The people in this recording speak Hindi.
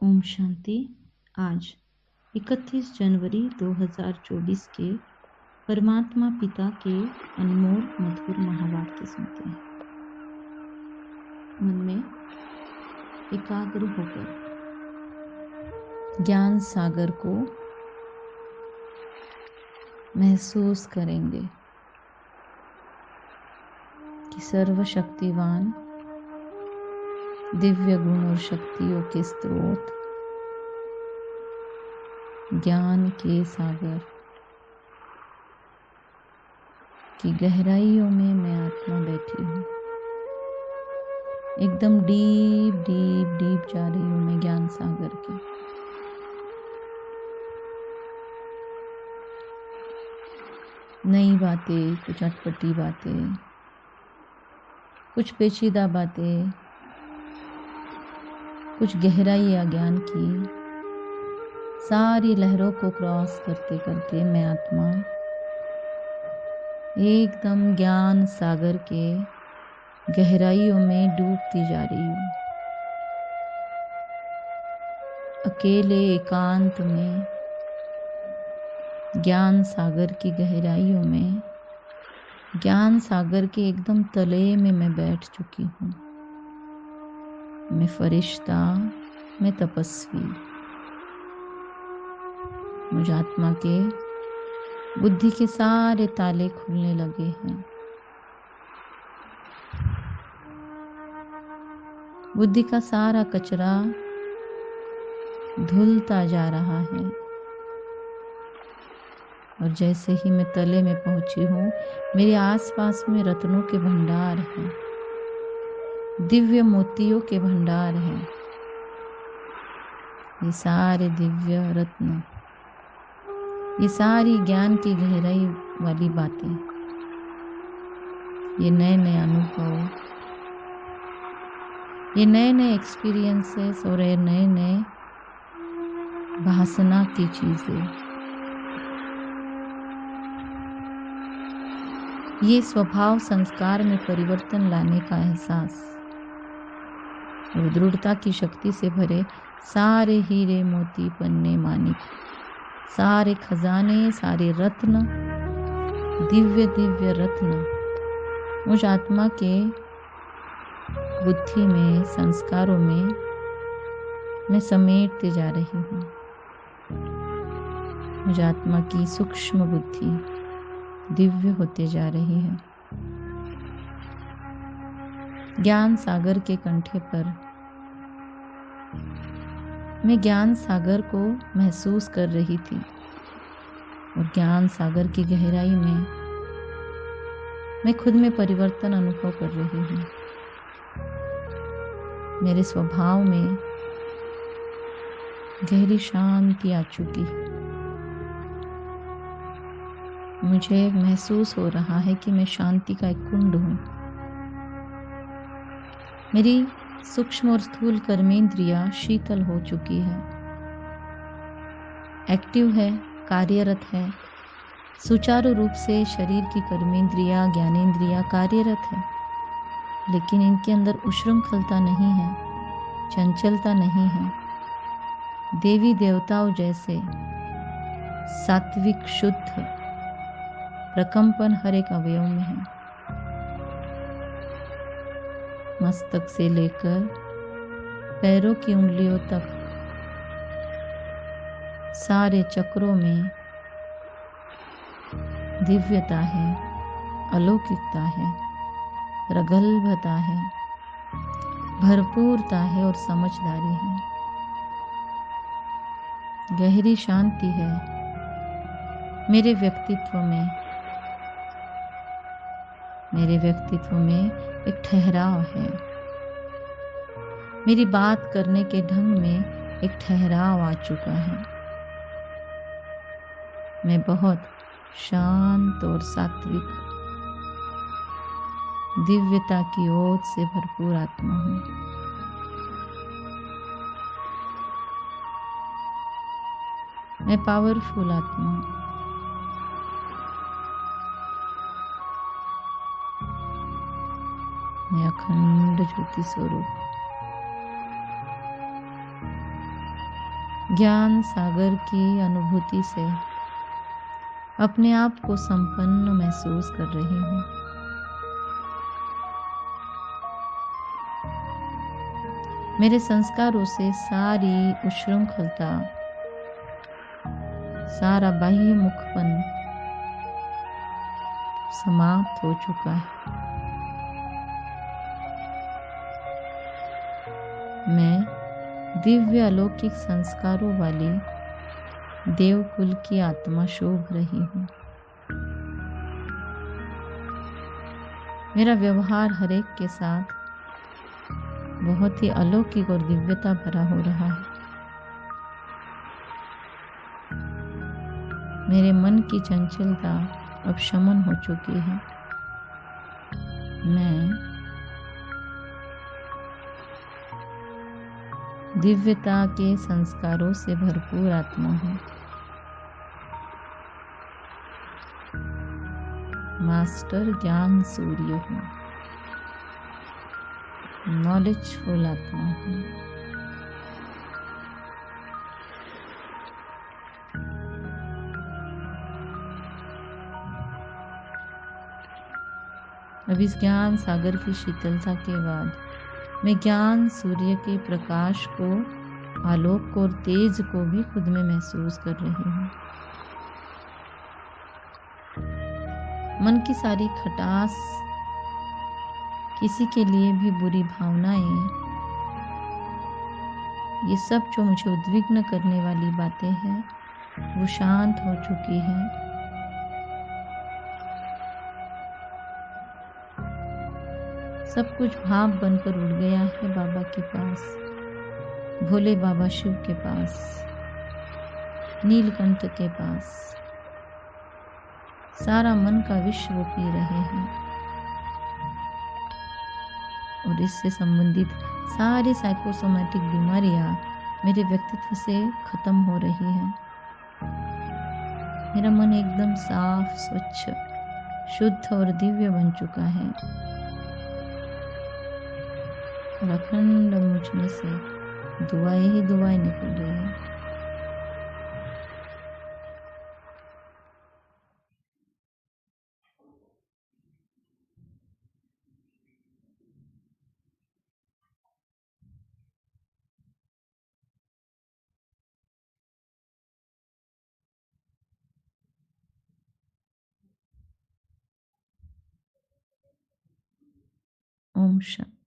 ओम शांति। आज 31 जनवरी 2024 के परमात्मा पिता के अनमोल मधुर महावाक्य सुनते हैं। मन में एकाग्र होकर ज्ञान सागर को महसूस करेंगे कि सर्वशक्तिवान दिव्य गुण और शक्तियों के स्रोत ज्ञान के सागर की गहराइयों में मैं आत्मा बैठी हूँ। एकदम डीप डीप डीप जा रही हूँ मैं ज्ञान सागर के। नई बातें, कुछ अटपटी बातें, कुछ पेचीदा बातें, कुछ गहराई या ज्ञान की सारी लहरों को क्रॉस करते करते मैं आत्मा एकदम ज्ञान सागर के गहराइयों में डूबती जा रही हूँ। अकेले एकांत में ज्ञान सागर की गहराइयों में, ज्ञान सागर के एकदम तले में मैं बैठ चुकी हूँ। मैं फरिश्ता, मैं तपस्वी। मुझ आत्मा के बुद्धि के सारे ताले खुलने लगे हैं। बुद्धि का सारा कचरा धुलता जा रहा है और जैसे ही मैं तले में पहुंची हूँ, मेरे आसपास में रत्नों के भंडार हैं, दिव्य मोतियों के भंडार हैं। ये सारे दिव्य रत्न, ये सारी ज्ञान की गहराई वाली बातें, ये नए नए अनुभव, ये नए नए एक्सपीरियंसेस और ये नए नए भासना की चीजें, ये स्वभाव संस्कार में परिवर्तन लाने का एहसास और दृढ़ता की शक्ति से भरे सारे हीरे मोती पन्ने मानिक, सारे खजाने, सारे रत्न, दिव्य दिव्य रत्न मुझ आत्मा के बुद्धि में, संस्कारों में मैं समेटते जा रही हूँ। मुझ आत्मा की सूक्ष्म बुद्धि दिव्य होते जा रही है। ज्ञान सागर के कंठे पर मैं ज्ञान सागर को महसूस कर रही थी और ज्ञान सागर की गहराई में मैं खुद में परिवर्तन अनुभव कर रही हूँ। मेरे स्वभाव में गहरी शांति आ चुकी है। मुझे महसूस हो रहा है कि मैं शांति का एक कुंड हूँ। मेरी सूक्ष्म और स्थूल कर्मेंद्रियां शीतल हो चुकी है, एक्टिव है, कार्यरत है। सुचारू रूप से शरीर की कर्मेंद्रियां, ज्ञानेंद्रियां कार्यरत है, लेकिन इनके अंदर उश्रृंखलता नहीं है, चंचलता नहीं है। देवी देवताओं जैसे सात्विक शुद्ध प्रकंपन हर एक अवयव में है। मस्तक से लेकर पैरों की उंगलियों तक सारे चक्रों में दिव्यता है, अलौकिकता है, प्रगल्भता है, भरपूरता है और समझदारी है। गहरी शांति है मेरे व्यक्तित्व में। मेरे व्यक्तित्व में एक ठहराव है। मेरी बात करने के ढंग में एक ठहराव आ चुका है। मैं बहुत शांत और सात्विक, दिव्यता की ओज से भरपूर आत्मा हूँ। मैं पावरफुल आत्मा हूँ। मैं अखंड ज्योति स्वरूप। ज्ञान सागर की अनुभूति से अपने आप को संपन्न महसूस कर रही हूँ। मेरे संस्कारों से सारी उच्छृंखलता, सारा बाह्य मुखपन समाप्त हो चुका है। मैं दिव्य अलौकिक संस्कारों वाली देवकुल की आत्मा शोभ रही हूँ। मेरा व्यवहार हरेक के साथ बहुत ही अलौकिक और दिव्यता भरा हो रहा है। मेरे मन की चंचलता अब शमन हो चुकी है। मैं दिव्यता के संस्कारों से भरपूर आत्मा हूँ। मास्टर ज्ञान सूर्य हूँ। नॉलेजफुल आत्मा हूँ। अब इस ज्ञान सागर की शीतलता के बाद मैं ज्ञान सूर्य के प्रकाश को, आलोक को और तेज को भी खुद में महसूस कर रही हूँ। मन की सारी खटास, किसी के लिए भी बुरी भावनाएं, ये सब जो मुझे उद्विग्न करने वाली बातें हैं, वो शांत हो चुकी हैं। सब कुछ भाप बनकर उड़ गया है बाबा के पास, भोले बाबा शिव के पास, नीलकंठ के पास। सारा मन का विश्व वो पी रहे हैं और इससे संबंधित सारी साइकोसोमैटिक बीमारियां मेरे व्यक्तित्व से खत्म हो रही हैं। मेरा मन एकदम साफ, स्वच्छ, शुद्ध और दिव्य बन चुका है और अखंड मुझ में से दुआएं ही दुआएं निकल रही हैं। ओम शांति।